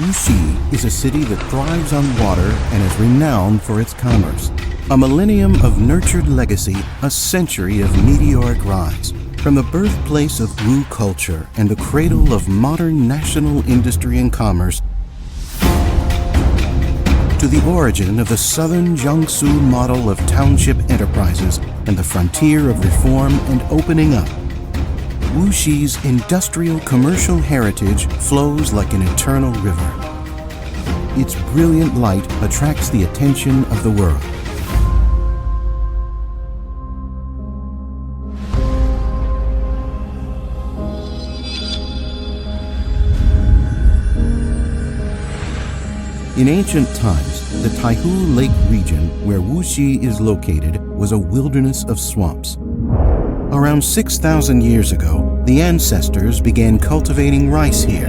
Wuxi is a city that thrives on water and is renowned for its commerce. A millennium of nurtured legacy, a century of meteoric rise. From the birthplace of Wu culture and the cradle of modern national industry and commerce, to the origin of the southern Jiangsu model of township enterprises and the frontier of reform and opening up, Wuxi's industrial commercial heritage flows like an eternal river. Its brilliant light attracts the attention of the world. In ancient times, the Taihu Lake region where Wuxi is located was a wilderness of swamps. Around 6,000 years ago, the ancestors began cultivating rice here,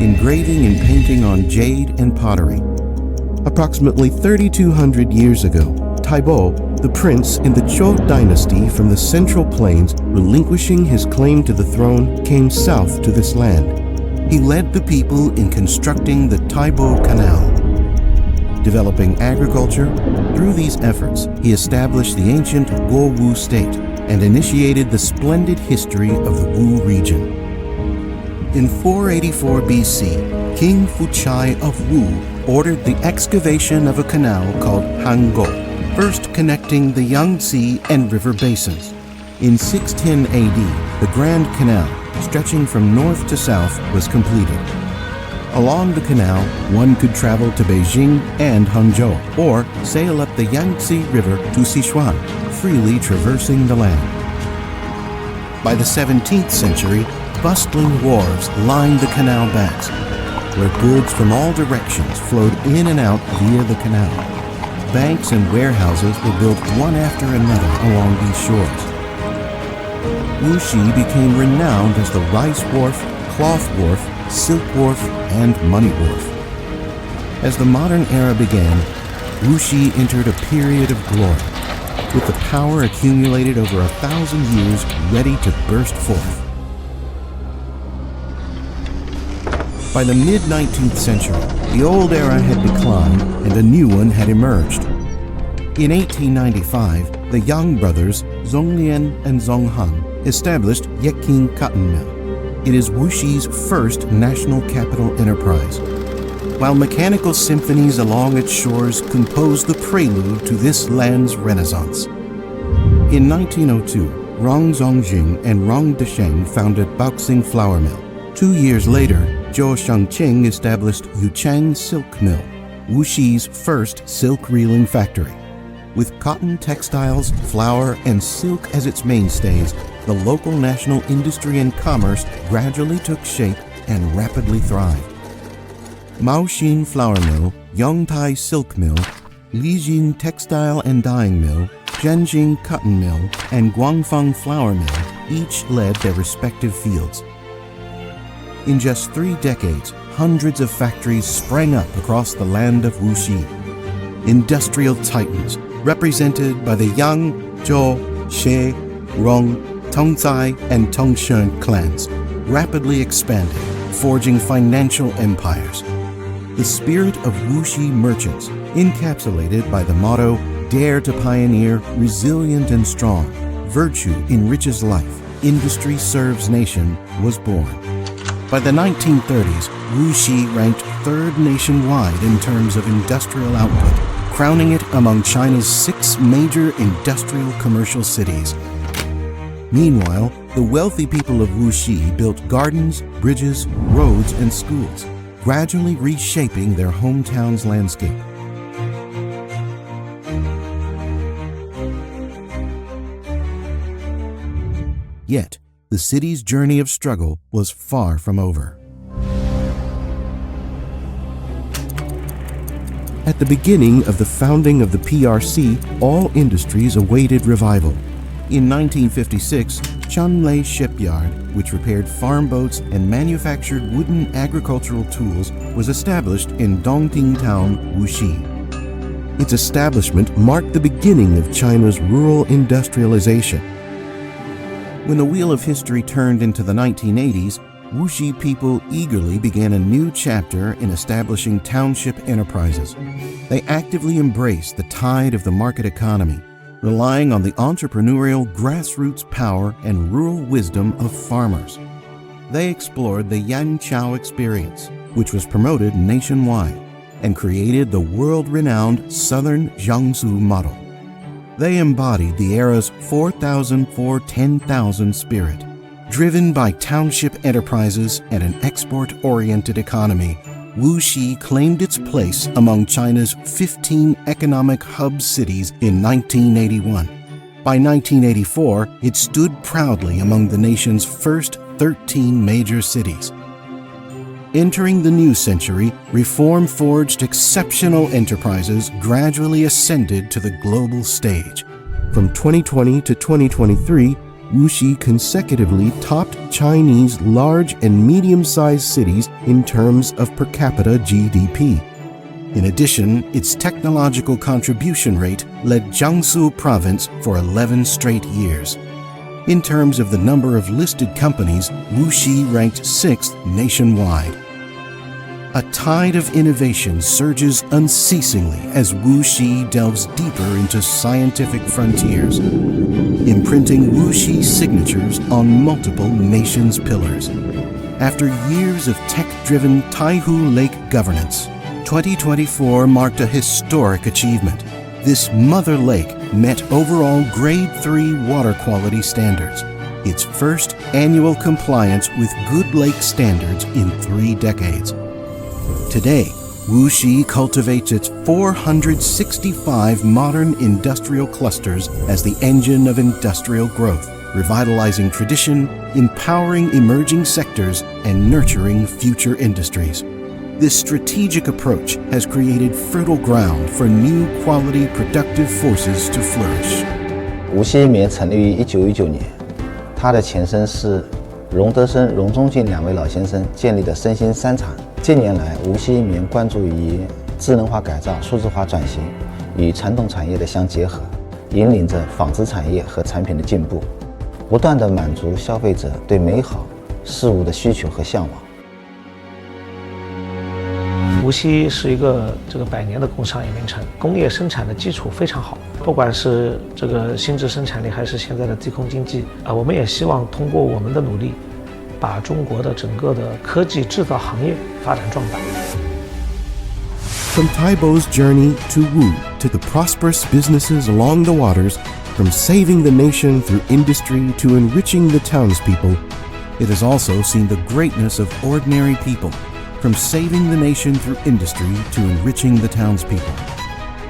engraving and painting on jade and pottery. Approximately 3,200 years ago, Taibo, the prince in the Zhou dynasty from the Central Plains, relinquishing his claim to the throne, came south to this land. He led the people in constructing the Taibo Canal. Developing agriculture, through these efforts, he established the ancient Guowu state and initiated the splendid history of the Wu region. In 484 BC, King Fuchai of Wu ordered the excavation of a canal called Hango, first connecting the Yangtze and river basins. In 610 AD, the Grand Canal, stretching from north to south, was completed. Along the canal, one could travel to Beijing and Hangzhou, or sail up the Yangtze River to Sichuan, freely traversing the land. By the 17th century, bustling wharves lined the canal banks, where goods from all directions flowed in and out via the canal. Banks and warehouses were built one after another along these shores. Wuxi became renowned as the rice wharf, cloth wharf, silk wharf, and money wharf. As the modern era began, Wuxi entered a period of glory, with the power accumulated over 1,000 years ready to burst forth. By the mid-19th century, the old era had declined and a new one had emerged. In 1895, the Yang brothers, Zonglian and Zonghan, established Yeqing Cotton Mill. It is Wuxi's first national capital enterprise, while mechanical symphonies along its shores composed the prelude to this land's renaissance. In 1902, Rong Zongjing and Rong Desheng founded Baoxing Flour Mill. 2 years later, Zhou Shangqing established Yuchang Silk Mill, Wuxi's first silk reeling factory. With cotton, textiles, flour, and silk as its mainstays, the local national industry and commerce gradually took shape and rapidly thrived. Maoxin Flour Mill, Yongtai Silk Mill, Lijing Textile and Dyeing Mill, Zhenjing Cotton Mill, and Guangfeng Flour Mill each led their respective fields. In just 3 decades, hundreds of factories sprang up across the land of Wuxi. Industrial titans, represented by the Yang, Zhou, Xie, Rong, Tongzai, and Tongshen clans, rapidly expanded, forging financial empires. The spirit of Wuxi merchants, encapsulated by the motto, "Dare to pioneer, resilient and strong, virtue enriches life, industry serves nation," was born. By the 1930s, Wuxi ranked 3rd nationwide in terms of industrial output, crowning it among China's 6 major industrial commercial cities. Meanwhile, the wealthy people of Wuxi built gardens, bridges, roads, and schools, gradually reshaping their hometown's landscape. Yet, the city's journey of struggle was far from over. At the beginning of the founding of the PRC, all industries awaited revival. In 1956, Chunlei Shipyard, which repaired farm boats and manufactured wooden agricultural tools, was established in Dongting Town, Wuxi. Its establishment marked the beginning of China's rural industrialization. When the wheel of history turned into the 1980s, Wuxi people eagerly began a new chapter in establishing township enterprises. They actively embraced the tide of the market economy, relying on the entrepreneurial grassroots power and rural wisdom of farmers. They explored the Yanqiao experience, which was promoted nationwide, and created the world-renowned Southern Jiangsu model. They embodied the era's 4,000 for 10,000 spirit. Driven by township enterprises and an export-oriented economy, Wuxi claimed its place among China's 15 economic hub cities in 1981. By 1984, it stood proudly among the nation's first 13 major cities. Entering the new century, reform-forged exceptional enterprises gradually ascended to the global stage. From 2020 to 2023, Wuxi consecutively topped Chinese large and medium-sized cities in terms of per capita GDP. In addition, its technological contribution rate led Jiangsu province for 11 straight years. In terms of the number of listed companies, Wuxi ranked 6th nationwide. A tide of innovation surges unceasingly as Wuxi delves deeper into scientific frontiers, imprinting Wuxi's signatures on multiple nations' pillars. After years of tech-driven Taihu Lake governance, 2024 marked a historic achievement. This mother lake met overall Grade 3 water quality standards, its first annual compliance with Good Lake standards in 3 decades. Today, Wuxi cultivates its 465 modern industrial clusters as the engine of industrial growth, revitalizing tradition, empowering emerging sectors, and nurturing future industries. This strategic approach has created fertile ground for new quality productive forces to flourish. 无锡一棉成立于1919年，它的前身是荣德生、荣中进2位老先生建立的身心3厂。近年来，无锡一棉关注于智能化改造、数字化转型与传统产业的相结合，引领着纺织产业和产品的进步，不断地满足消费者对美好事物的需求和向往。无锡是一个100年的工商业名城，工业生产的基础非常好，不管是新质生产力还是现在的低空经济我们也希望通过我们的努力，把中国的整个的科技制造行业发展壮大。From Taibo's journey to Wu to the prosperous businesses along the waters, from saving the nation through industry to enriching the townspeople, it has also seen the greatness of ordinary people. From saving the nation through industry to enriching the townspeople.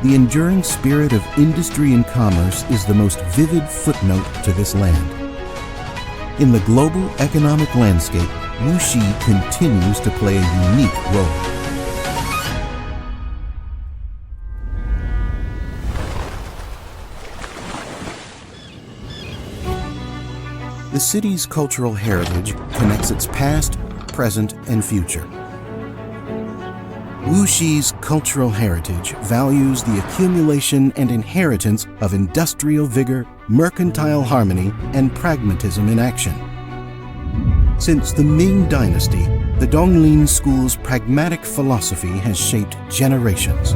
The enduring spirit of industry and commerce is the most vivid footnote to this land. In the global economic landscape, Wuxi continues to play a unique role. The city's cultural heritage connects its past, present, and future. Wuxi's cultural heritage values the accumulation and inheritance of industrial vigor, mercantile harmony, and pragmatism in action. Since the Ming Dynasty, the Donglin School's pragmatic philosophy has shaped generations.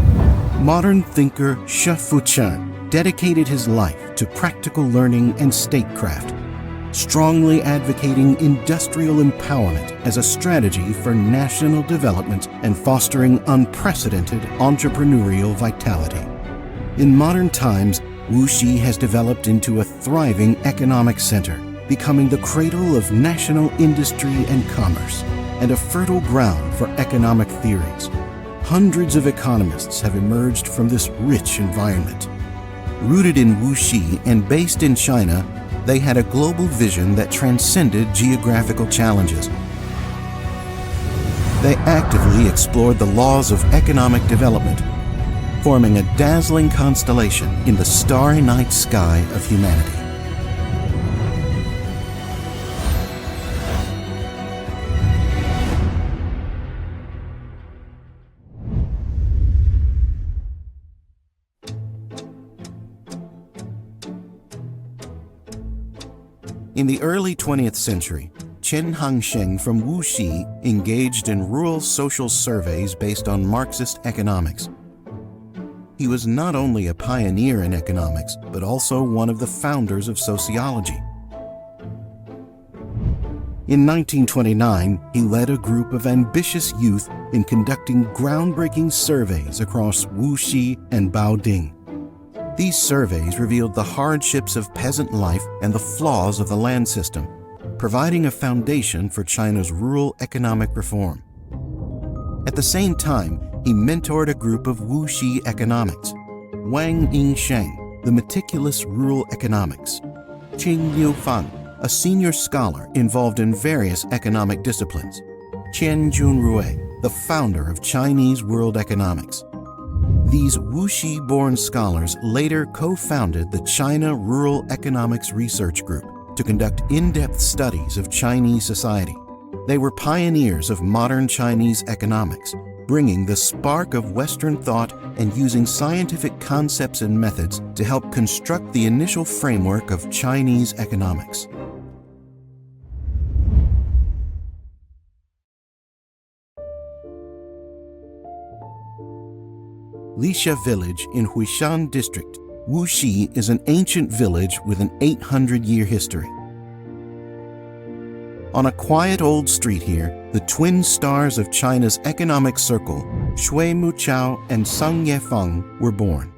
Modern thinker Shi Fuqian dedicated his life to practical learning and statecraft, strongly advocating industrial empowerment as a strategy for national development and fostering unprecedented entrepreneurial vitality. In modern times, Wuxi has developed into a thriving economic center, becoming the cradle of national industry and commerce, and a fertile ground for economic theories. Hundreds of economists have emerged from this rich environment. Rooted in Wuxi and based in China, they had a global vision that transcended geographical challenges. They actively explored the laws of economic development, forming a dazzling constellation in the starry night sky of humanity. In the early 20th century, Chen Hangsheng from Wuxi engaged in rural social surveys based on Marxist economics. He was not only a pioneer in economics, but also one of the founders of sociology. In 1929, he led a group of ambitious youth in conducting groundbreaking surveys across Wuxi and Baoding. These surveys revealed the hardships of peasant life and the flaws of the land system, providing a foundation for China's rural economic reform. At the same time, he mentored a group of Wuxi economics, Wang Yingsheng, the meticulous rural economics, Qing Liufang, a senior scholar involved in various economic disciplines, Qian Junrui, the founder of Chinese world economics. These Wuxi-born scholars later co-founded the China Rural Economics Research Group to conduct in-depth studies of Chinese society. They were pioneers of modern Chinese economics, bringing the spark of Western thought and using scientific concepts and methods to help construct the initial framework of Chinese economics. Lisha Village in Huishan District, Wuxi is an ancient village with an 800-year history. On a quiet old street here, the twin stars of China's economic circle, Shui Muqiao and Seng Yefeng, were born.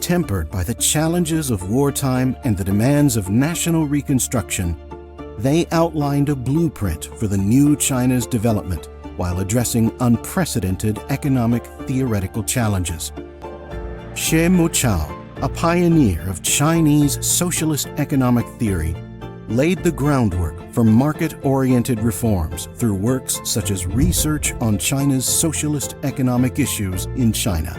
Tempered by the challenges of wartime and the demands of national reconstruction, they outlined a blueprint for the new China's development while addressing unprecedented economic theoretical challenges. Shui Muqiao, a pioneer of Chinese socialist economic theory, laid the groundwork for market-oriented reforms through works such as research on China's socialist economic issues in China.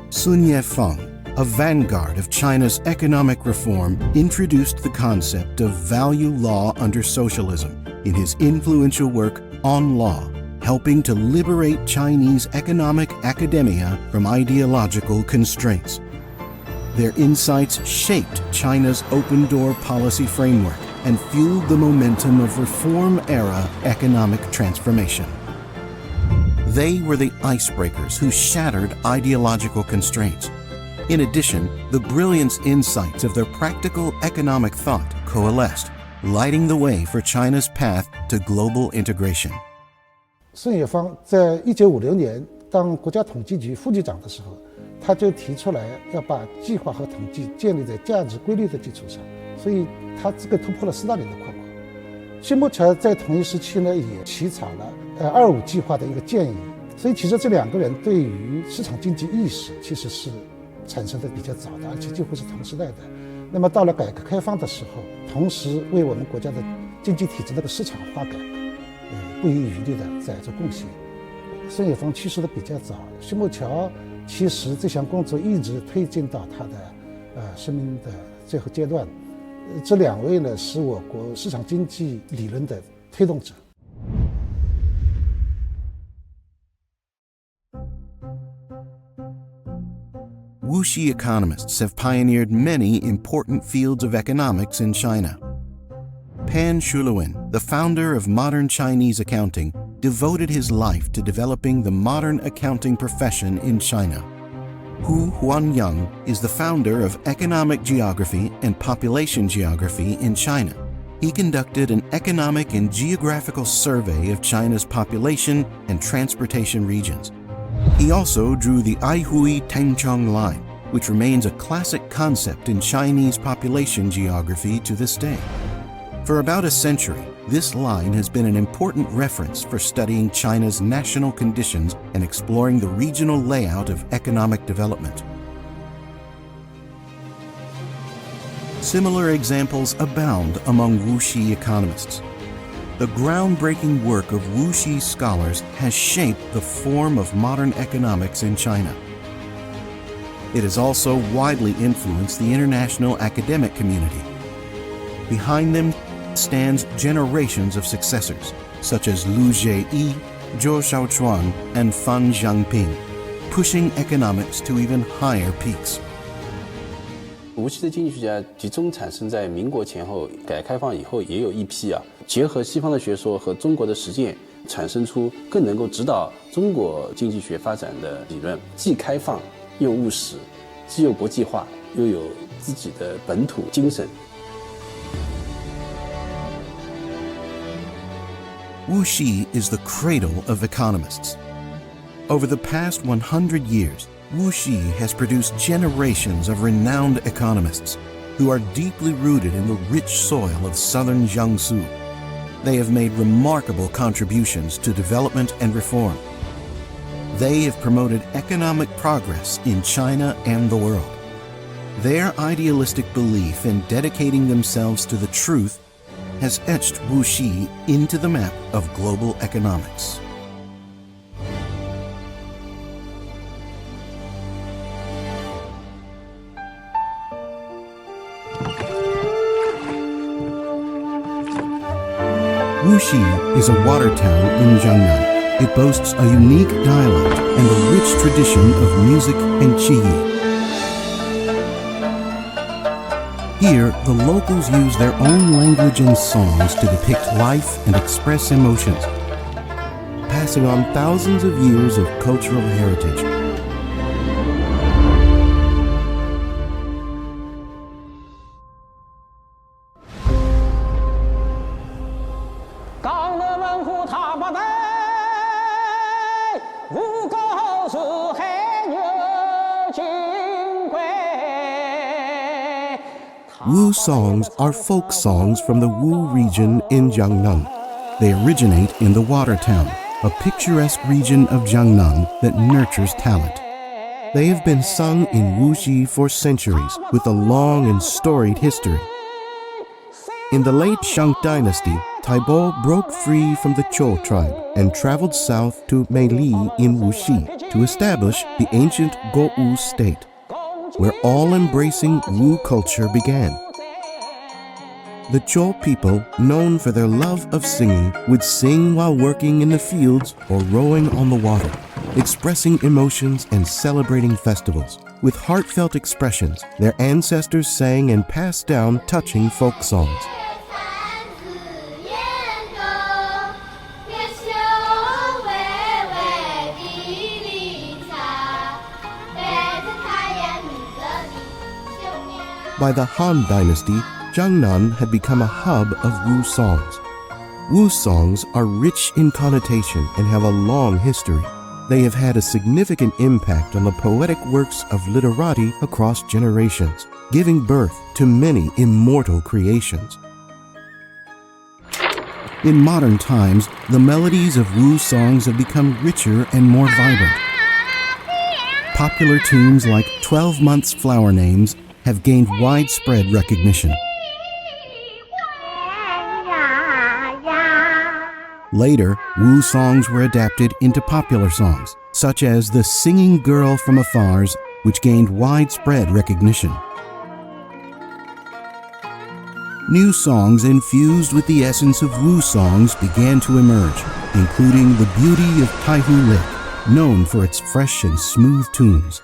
Sun Yefeng, a vanguard of China's economic reform, introduced the concept of value law under socialism in his influential work On Law, helping to liberate Chinese economic academia from ideological constraints. Their insights shaped China's open-door policy framework and fueled the momentum of reform-era economic transformation. They were the icebreakers who shattered ideological constraints. In addition, the brilliant insights of their practical economic thought coalesced, lighting the way for China's path to global integration. 盛野芳在1956年当国家统计局副局长的时候，他就提出来要把计划和统计建立在价值规律的基础上，所以他这个突破了斯大林的框框。薛木桥在同一时期呢，也起草了25计划的一个建议，所以其实这两个人对于市场经济意识其实是产生的比较早的，而且几乎是同时代的。那么到了改革开放的时候，同时为我们国家的经济体制那个市场化改革，不遗余力的在做贡献。盛野芳去世的比较早，薛木桥其实这项工作一直推进到他的生命的最后阶段。这两位呢，是我国市场经济理论的推动者。Wuxi economists have pioneered many important fields of economics in China. Pan Shuluin, the founder of modern Chinese accounting, devoted his life to developing the modern accounting profession in China. Hu Huanyang is the founder of economic geography and population geography in China. He conducted an economic and geographical survey of China's population and transportation regions. He also drew the Aihui-Tengchong line, which remains a classic concept in Chinese population geography to this day. For about a century, this line has been an important reference for studying China's national conditions and exploring the regional layout of economic development. Similar examples abound among Wuxi economists. The groundbreaking work of Wuxi scholars has shaped the form of modern economics in China. It has also widely influenced the international academic community. Behind them stands generations of successors, such as Lu Jieyi, Zhou Shaochuan, and Fan Zhangping, pushing economics to even higher peaks. 无锡的经济学家集中产生在民国前后，改革开放以后也有一批结合西方的学说和中国的实践，产生出更能够指导中国经济学发展的理论，既开放又务实，既有国际化又有自己的本土精神。Wuxi is the cradle of economists. Over the past 100 years, Wuxi has produced generations of renowned economists who are deeply rooted in the rich soil of southern Jiangsu. They have made remarkable contributions to development and reform. They have promoted economic progress in China and the world. Their idealistic belief in dedicating themselves to the truth has etched Wuxi into the map of global economics. Wuxi is a water town in Jiangnan. It boasts a unique dialect and a rich tradition of music and qigyi. Here, the locals use their own language and songs to depict life and express emotions, passing on thousands of years of cultural heritage. Wu songs are folk songs from the Wu region in Jiangnan. They originate in the Water Town, a picturesque region of Jiangnan that nurtures talent. They have been sung in Wuxi for centuries with a long and storied history. In the late Shang Dynasty, Taibo broke free from the Zhou tribe and traveled south to Meili in Wuxi to establish the ancient Gowu state, where all-embracing Wu culture began. The Zhou people, known for their love of singing, would sing while working in the fields or rowing on the water, expressing emotions and celebrating festivals. With heartfelt expressions, their ancestors sang and passed down touching folk songs. By the Han Dynasty, Jiangnan had become a hub of Wu songs. Wu songs are rich in connotation and have a long history. They have had a significant impact on the poetic works of literati across generations, giving birth to many immortal creations. In modern times, the melodies of Wu songs have become richer and more vibrant. Popular tunes like 12 Months Flower Names have gained widespread recognition. Later, Wu songs were adapted into popular songs, such as The Singing Girl from Afar's, which gained widespread recognition. New songs infused with the essence of Wu songs began to emerge, including the beauty of Taihu Lake, known for its fresh and smooth tunes.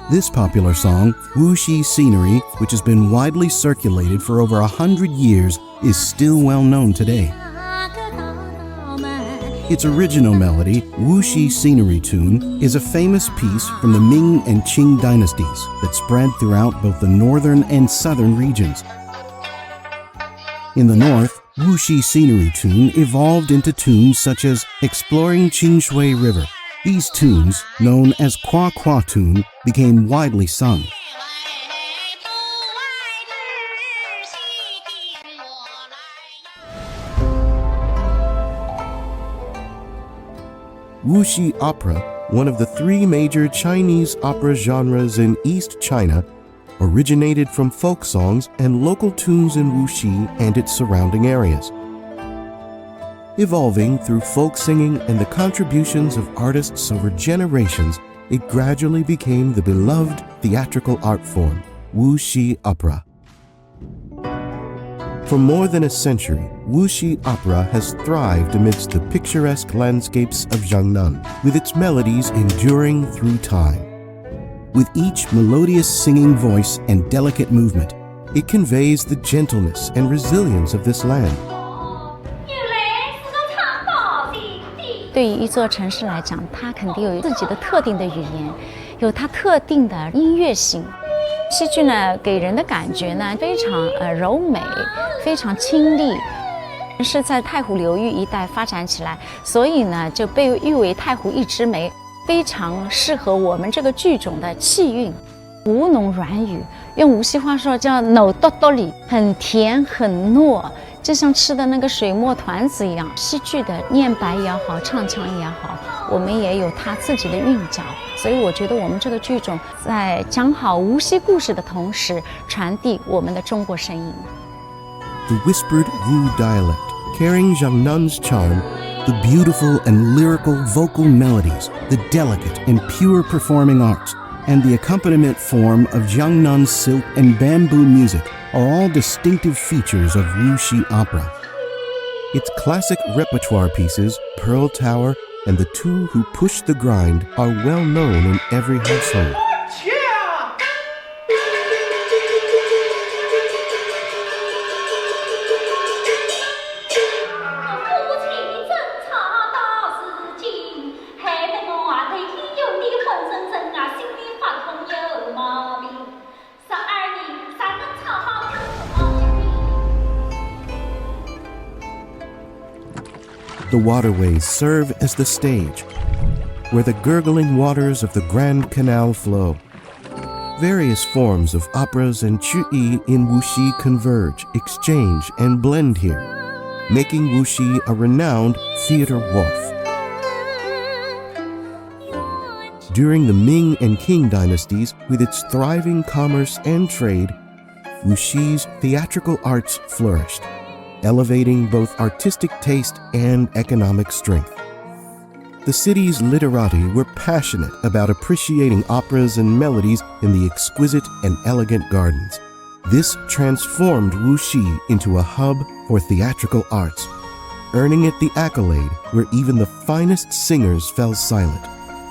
This popular song, Wuxi Scenery, which has been widely circulated for over 100 years, is still well known today. Its original melody, Wuxi Scenery Tune, is a famous piece from the Ming and Qing dynasties that spread throughout both the northern and southern regions. In the north, Wuxi Scenery Tune evolved into tunes such as Exploring Qingshui River. These tunes, known as Kwa Kwa Tune, became widely sung. Wuxi opera, one of the three major Chinese opera genres in East China, originated from folk songs and local tunes in Wuxi and its surrounding areas. Evolving through folk singing and the contributions of artists over generations, it gradually became the beloved theatrical art form, Wuxi opera. For more than a century, Wuxi opera has thrived amidst the picturesque landscapes of Jiangnan, with its melodies enduring through time. With each melodious singing voice and delicate movement, it conveys the gentleness and resilience of this land. 对于一座城市来讲，它肯定有自己的特定的语言，有它特定的音乐性。戏剧呢，给人的感觉呢非常柔美，非常清丽，是在太湖流域一带发展起来，所以呢就被誉为太湖一枝梅，非常适合我们这个剧种的气韵。吴侬软语，用无锡话说叫“糯哆哆里”，很甜很糯。就像吃的那个水墨团子一样，戏剧的念白也好，唱腔也好，我们也有它自己的韵脚。所以我觉得我们这个剧种在讲好无锡故事的同时，传递我们的中国声音。The whispered Wu dialect, carrying Jiangnan's charm, the beautiful and lyrical vocal melodies, the delicate and pure performing arts, and the accompaniment form of Jiangnan's silk and bamboo music are all distinctive features of Wuxi opera. Its classic repertoire pieces, Pearl Tower and The Two Who Push the Grind, are well known in every household. The waterways serve as the stage, where the gurgling waters of the Grand Canal flow. Various forms of operas and chuyi in Wuxi converge, exchange, and blend here, making Wuxi a renowned theater wharf. During the Ming and Qing dynasties, with its thriving commerce and trade, Wuxi's theatrical arts flourished, elevating both artistic taste and economic strength. The city's literati were passionate about appreciating operas and melodies in the exquisite and elegant gardens. This transformed Wuxi into a hub for theatrical arts, earning it the accolade where even the finest singers fell silent,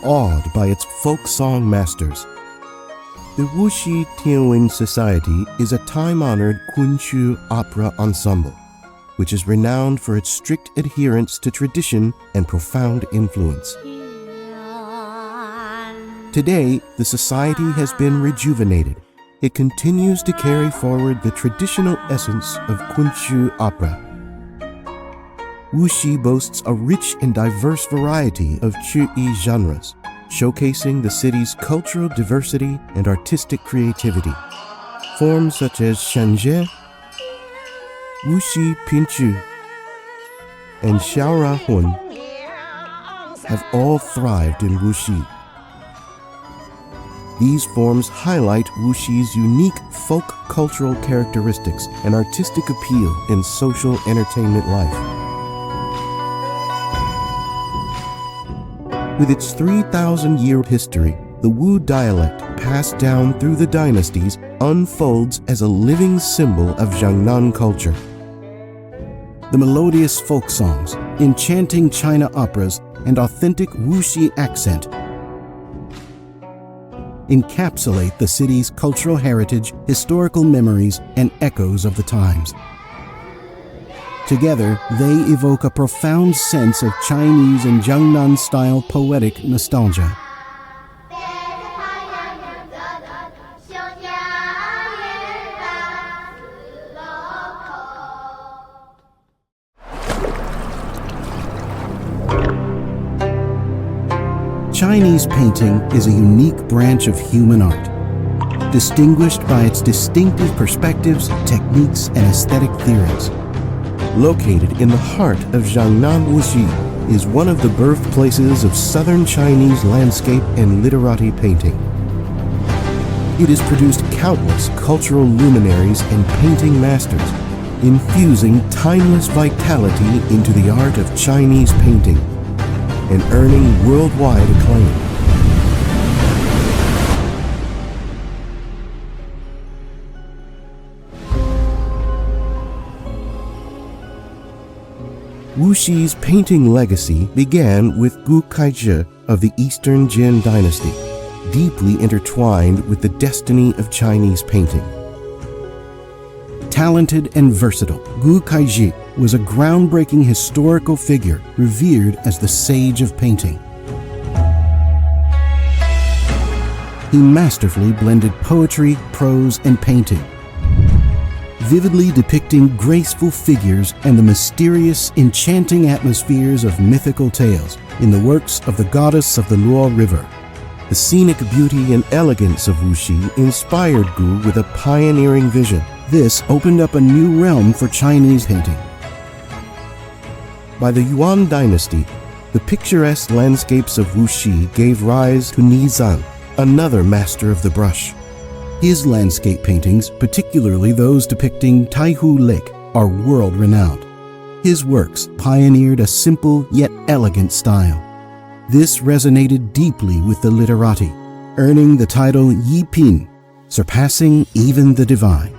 awed by its folk song masters. The Wuxi Tianwen Society is a time-honored Kunqiu opera ensemble, which is renowned for its strict adherence to tradition and profound influence. Today, the society has been rejuvenated. It continues to carry forward the traditional essence of Kunqiu opera. Wuxi boasts a rich and diverse variety of chuyi genres, showcasing the city's cultural diversity and artistic creativity. Forms such as Shanje, Wuxi Pinchu, and Xiaorahun have all thrived in Wuxi. These forms highlight Wuxi's unique folk cultural characteristics and artistic appeal in social entertainment life. With its 3,000-year history, the Wu dialect, passed down through the dynasties, unfolds as a living symbol of Jiangnan culture. The melodious folk songs, enchanting China operas, and authentic Wuxi accent encapsulate the city's cultural heritage, historical memories, and echoes of the times. Together, they evoke a profound sense of Chinese and Jiangnan-style poetic nostalgia. Chinese painting is a unique branch of human art, distinguished by its distinctive perspectives, techniques, and aesthetic theories. Located in the heart of Jiangnan, Wuxi is one of the birthplaces of southern Chinese landscape and literati painting. It has produced countless cultural luminaries and painting masters, infusing timeless vitality into the art of Chinese painting and earning worldwide acclaim. Wuxi's painting legacy began with Gu Kaizhi of the Eastern Jin dynasty, deeply intertwined with the destiny of Chinese painting. Talented and versatile, Gu Kaizhi was a groundbreaking historical figure revered as the sage of painting. He masterfully blended poetry, prose, and painting, vividly depicting graceful figures and the mysterious, enchanting atmospheres of mythical tales in the works of the goddess of the Luo River. The scenic beauty and elegance of Wuxi inspired Gu with a pioneering vision. This opened up a new realm for Chinese painting. By the Yuan dynasty, the picturesque landscapes of Wuxi gave rise to Nizan, another master of the brush. His landscape paintings, particularly those depicting Taihu Lake, are world-renowned. His works pioneered a simple yet elegant style. This resonated deeply with the literati, earning the title Yipin, surpassing even the divine.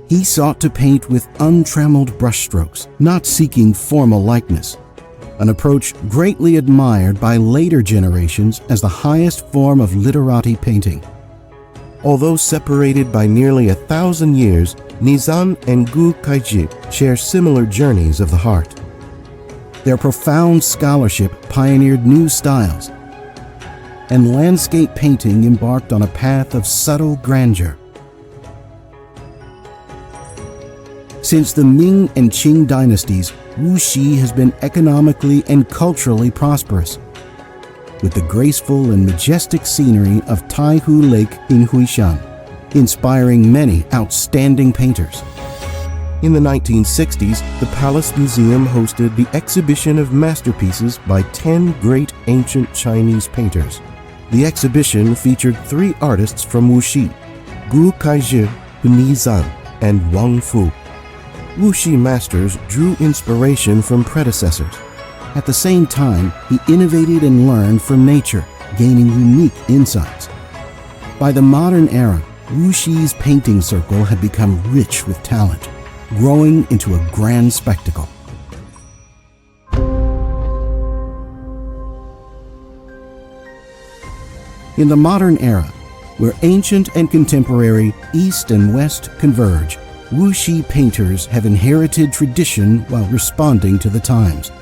He sought to paint with untrammeled brushstrokes, not seeking formal likeness, an approach greatly admired by later generations as the highest form of literati painting. Although separated by nearly 1,000 years, Nizan and Gu Kaizhi share similar journeys of the heart. Their profound scholarship pioneered new styles, and landscape painting embarked on a path of subtle grandeur. Since the Ming and Qing dynasties, Wuxi has been economically and culturally prosperous, with the graceful and majestic scenery of Taihu Lake in Huishan, inspiring many outstanding painters. In the 1960s, the Palace Museum hosted the exhibition of masterpieces by 10 great ancient Chinese painters. The exhibition featured 3 artists from Wuxi, Gu Kaizhi, Nizan, and Wang Fu. Wuxi masters drew inspiration from predecessors. At the same time, he innovated and learned from nature, gaining unique insights. By the modern era, Wuxi's painting circle had become rich with talent, growing into a grand spectacle. In the modern era, where ancient and contemporary, East and West converge, Wuxi painters have inherited tradition while responding to the times,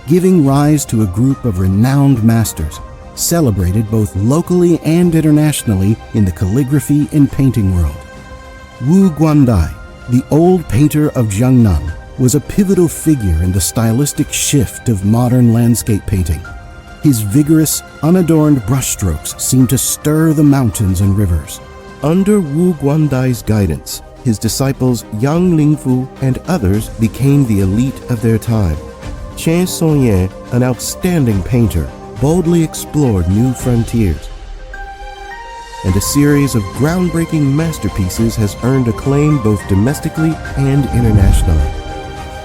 giving rise to a group of renowned masters, celebrated both locally and internationally in the calligraphy and painting world. Wu Guandai, the old painter of Jiangnan, was a pivotal figure in the stylistic shift of modern landscape painting. His vigorous, unadorned brushstrokes seemed to stir the mountains and rivers. Under Wu Guandai's guidance, his disciples Yang Lingfu and others became the elite of their time. Chen Songyan, an outstanding painter, boldly explored new frontiers, and a series of groundbreaking masterpieces has earned acclaim both domestically and internationally.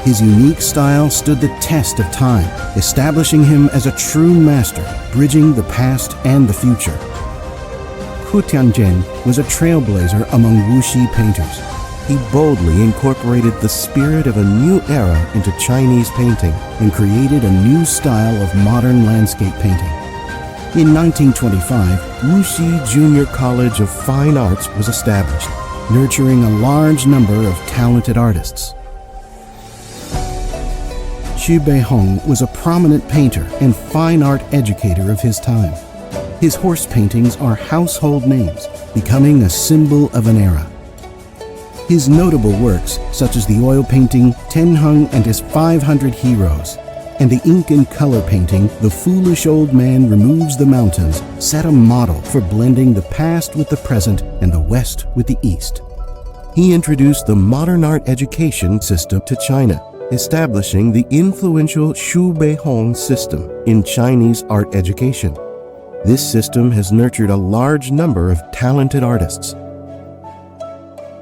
His unique style stood the test of time, establishing him as a true master, bridging the past and the future. Hu Tianzhen was a trailblazer among Wuxi painters. He boldly incorporated the spirit of a new era into Chinese painting and created a new style of modern landscape painting. In 1925, Wuxi Junior College of Fine Arts was established, nurturing a large number of talented artists. Xu Beihong was a prominent painter and fine art educator of his time. His horse paintings are household names, becoming a symbol of an era. His notable works, such as the oil painting Tenheng and his 500 Heroes, and the ink and color painting The Foolish Old Man Removes the Mountains, set a model for blending the past with the present and the West with the East. He introduced the modern art education system to China, establishing the influential Xu Beihong system in Chinese art education. This system has nurtured a large number of talented artists.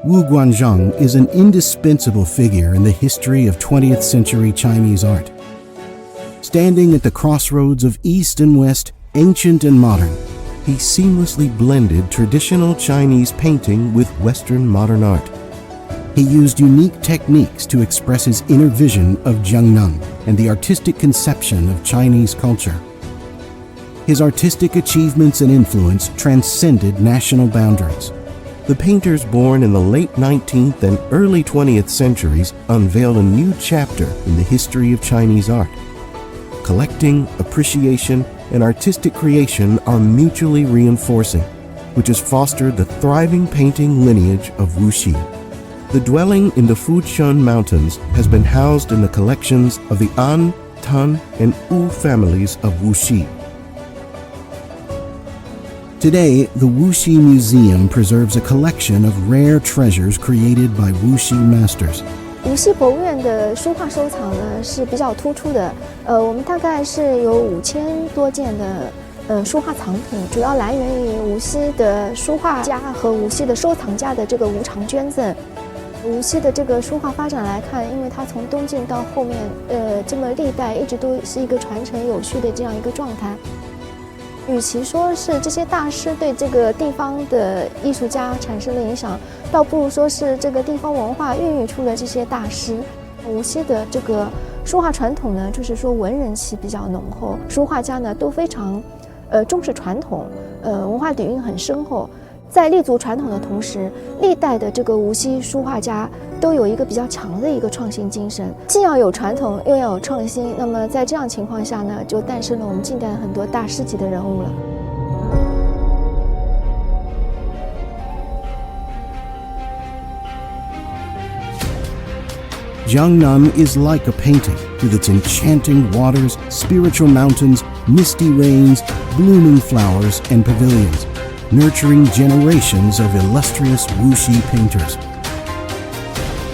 Wu Guanzhang is an indispensable figure in the history of 20th century Chinese art. Standing at the crossroads of East and West, ancient and modern, he seamlessly blended traditional Chinese painting with Western modern art. He used unique techniques to express his inner vision of Jiangnan and the artistic conception of Chinese culture. His artistic achievements and influence transcended national boundaries. The painters born in the late 19th and early 20th centuries unveiled a new chapter in the history of Chinese art. Collecting, appreciation, and artistic creation are mutually reinforcing, which has fostered the thriving painting lineage of Wuxi. The dwelling in the Fushan Mountains has been housed in the collections of the An, Tan, and Wu families of Wuxi. Today, the Wuxi Museum preserves a collection of rare treasures created by Wuxi masters. 无锡博物院的书画收藏呢是比较突出的，我们大概是有5000多件的书画藏品，主要来源于无锡的书画家和无锡的收藏家的这个无偿捐赠。无锡的这个书画发展来看，因为它从东晋到后面，这么历代一直都是一个传承有序的这样一个状态。与其说是这些大师对这个地方的艺术家产生了影响，倒不如说是这个地方文化孕育出了这些大师。无锡的这个书画传统呢，就是说文人气比较浓厚，书画家呢都非常重视传统，文化底蕴很深厚。在立足传统的同时，历代的这个无锡书画家都有一个比较强的一个创新精神，既要有传统，又要有创新。那么在这样情况下呢，就诞生了我们近代很多大师级的人物了。Jiangnan is like a painting, with its enchanting waters, spiritual mountains, misty rains, blooming flowers, and pavilions, nurturing generations of illustrious Wuxi painters.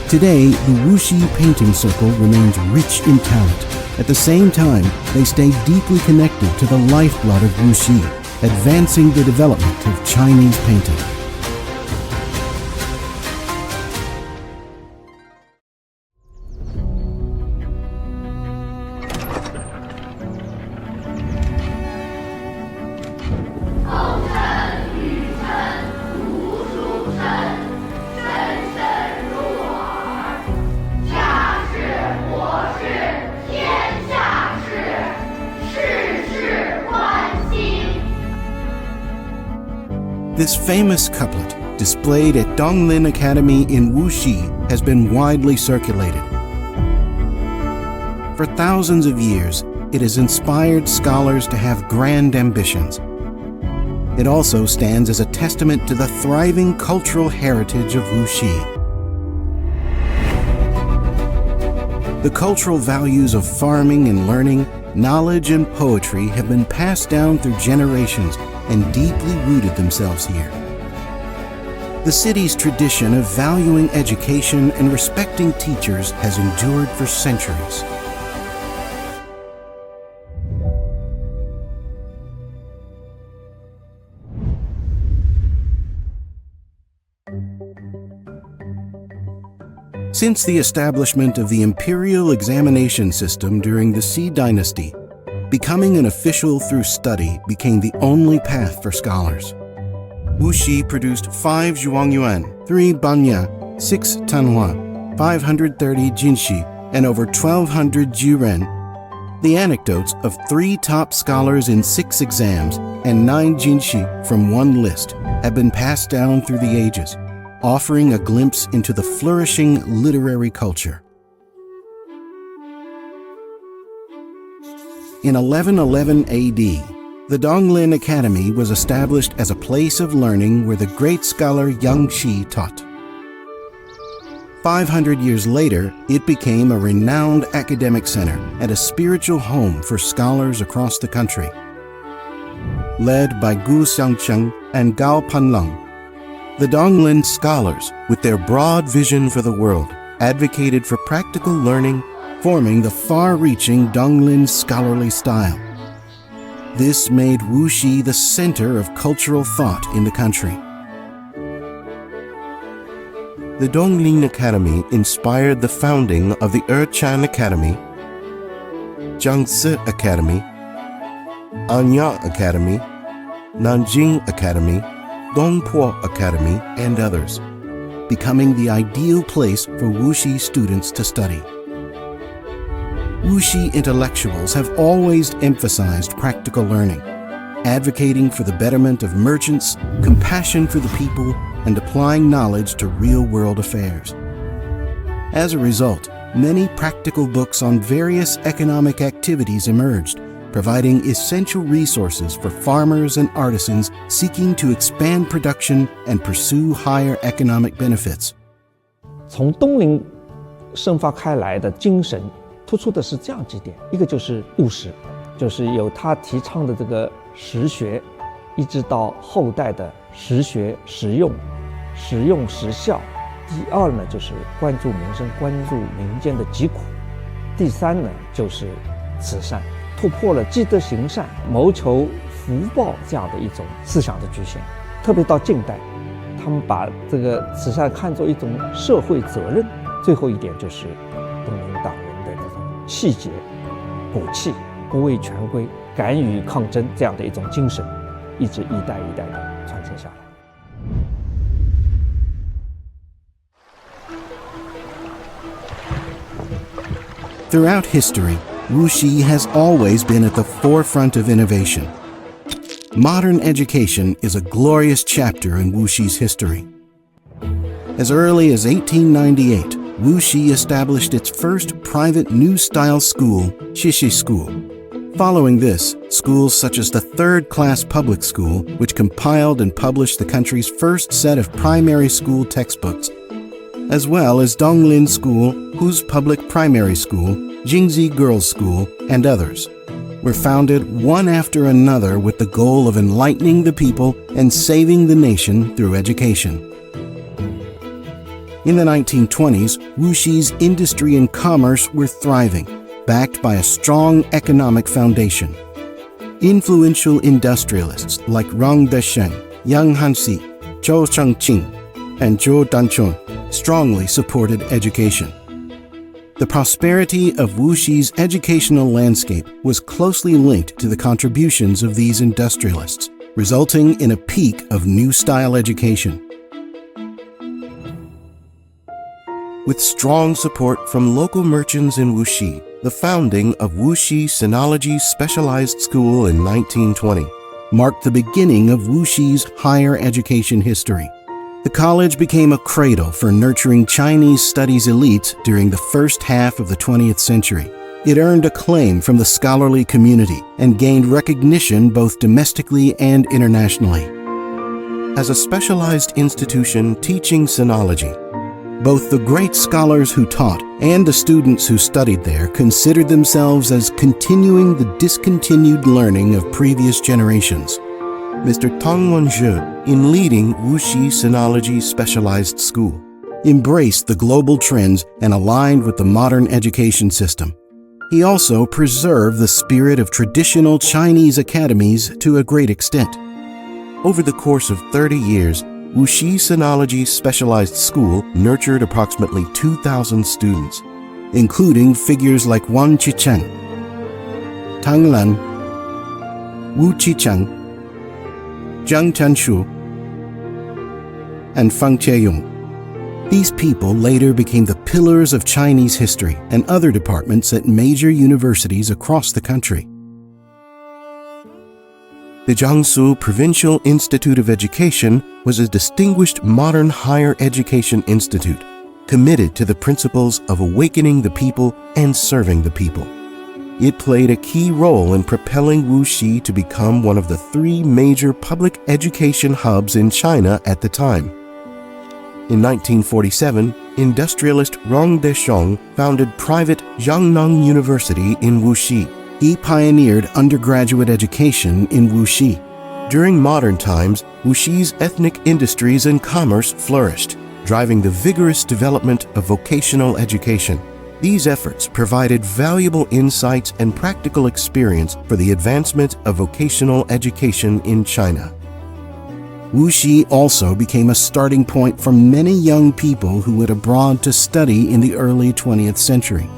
Today, the Wuxi painting circle remains rich in talent. At the same time, they stay deeply connected to the lifeblood of Wuxi, advancing the development of Chinese painting. This famous couplet, displayed at Donglin Academy in Wuxi, has been widely circulated. For thousands of years, it has inspired scholars to have grand ambitions. It also stands as a testament to the thriving cultural heritage of Wuxi. The cultural values of farming and learning, knowledge and poetry have been passed down through generations and deeply rooted themselves here. The city's tradition of valuing education and respecting teachers has endured for centuries. Since the establishment of the imperial examination system during the Qi dynasty, becoming an official through study became the only path for scholars. Wuxi produced 5 Zhuangyuan, 3 Banya, 6 Tanhua, 530 Jinshi, and over 1,200 Jiren. The anecdotes of 3 top scholars in 6 exams and 9 Jinshi from 1 list have been passed down through the ages, offering a glimpse into the flourishing literary culture. In 1111 AD, the Donglin Academy was established as a place of learning where the great scholar Yang Shi taught. 500 years later, it became a renowned academic center and a spiritual home for scholars across the country. Led by Gu Xiangcheng and Gao Panlong, the Donglin scholars, with their broad vision for the world, advocated for practical learning, forming the far-reaching Donglin scholarly style. This made Wuxi the center of cultural thought in the country. The Donglin Academy inspired the founding of the Erchan Academy, Jiangzi Academy, Anyang Academy, Nanjing Academy, Dongpo Academy, and others, becoming the ideal place for Wuxi students to study. Wuxi intellectuals have always emphasized practical learning, advocating for the betterment of merchants, compassion for the people, and applying knowledge to real-world affairs. As a result, many practical books on various economic activities emerged, providing essential resources for farmers and artisans seeking to expand production and pursue higher economic benefits. 从东林生发开来的精神，突出的是这样几点：一个就是务实，就是有他提倡的这个实学，一直到后代的实学实用、实用实效。第二呢，就是关注民生，关注民间的疾苦。第三呢，就是慈善，突破了积德行善、谋求福报这样的一种思想的局限。特别到近代，他们把这个慈善看作一种社会责任。最后一点就是东林党人的这种气节、骨气、不畏权贵、敢于抗争这样的一种精神，一直一代一代的传承下来。Throughout history, Wuxi has always been at the forefront of innovation. Modern education is a glorious chapter in Wuxi's history. As early as 1898, Wuxi established its first private new-style school, Shishi School. Following this, schools such as the third-class public school, which compiled and published the country's first set of primary school textbooks, as well as Donglin School, Hu's Public Primary School, Jingzi Girls' School, and others, were founded one after another with the goal of enlightening the people and saving the nation through education. In the 1920s, Wuxi's industry and commerce were thriving, backed by a strong economic foundation. Influential industrialists like Rong Desheng, Yang Hanxi, Zhou Chengqing, and Zhou Danchun strongly supported education. The prosperity of Wuxi's educational landscape was closely linked to the contributions of these industrialists, resulting in a peak of new-style education. With strong support from local merchants in Wuxi, the founding of Wuxi Sinology Specialized School in 1920 marked the beginning of Wuxi's higher education history. The college became a cradle for nurturing Chinese studies elites during the first half of the 20th century. It earned acclaim from the scholarly community and gained recognition both domestically and internationally. As a specialized institution teaching sinology, both the great scholars who taught and the students who studied there considered themselves as continuing the discontinued learning of previous generations. Mr. Tang Wenzhe, in leading Wuxi Sinology Specialized School, embraced the global trends and aligned with the modern education system. He also preserved the spirit of traditional Chinese academies to a great extent. Over the course of 30 years, Wuxi Sinology Specialized School nurtured approximately 2,000 students, including figures like Wang Qicheng, Tang Lan, Wu Qicheng, Zhang Chanshu, and Feng Qieyong. These people later became the pillars of Chinese history and other departments at major universities across the country. The Jiangsu Provincial Institute of Education was a distinguished modern higher education institute committed to the principles of awakening the people and serving the people. It played a key role in propelling Wuxi to become one of the 3 major public education hubs in China at the time. In 1947, industrialist Rong Desheng founded private Jiangnan University in Wuxi. He pioneered undergraduate education in Wuxi. During modern times, Wuxi's ethnic industries and commerce flourished, driving the vigorous development of vocational education. These efforts provided valuable insights and practical experience for the advancement of vocational education in China. Wuxi also became a starting point for many young people who went abroad to study in the early 20th century.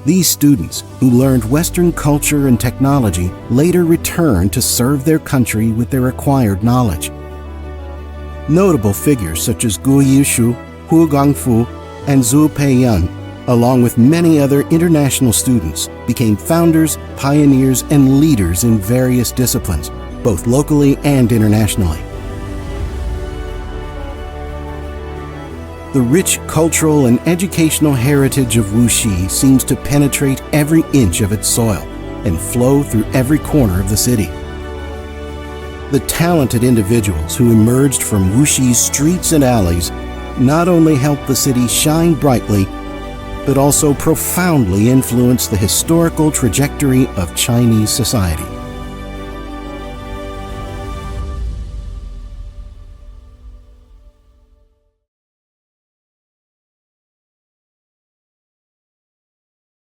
These students, who learned Western culture and technology, later returned to serve their country with their acquired knowledge. Notable figures such as Gu Yishu, Hu Gongfu, and Zhu Peiyun, along with many other international students, became founders, pioneers, and leaders in various disciplines, both locally and internationally. The rich cultural and educational heritage of Wuxi seems to penetrate every inch of its soil and flow through every corner of the city. The talented individuals who emerged from Wuxi's streets and alleys not only helped the city shine brightly, but also profoundly influenced the historical trajectory of Chinese society.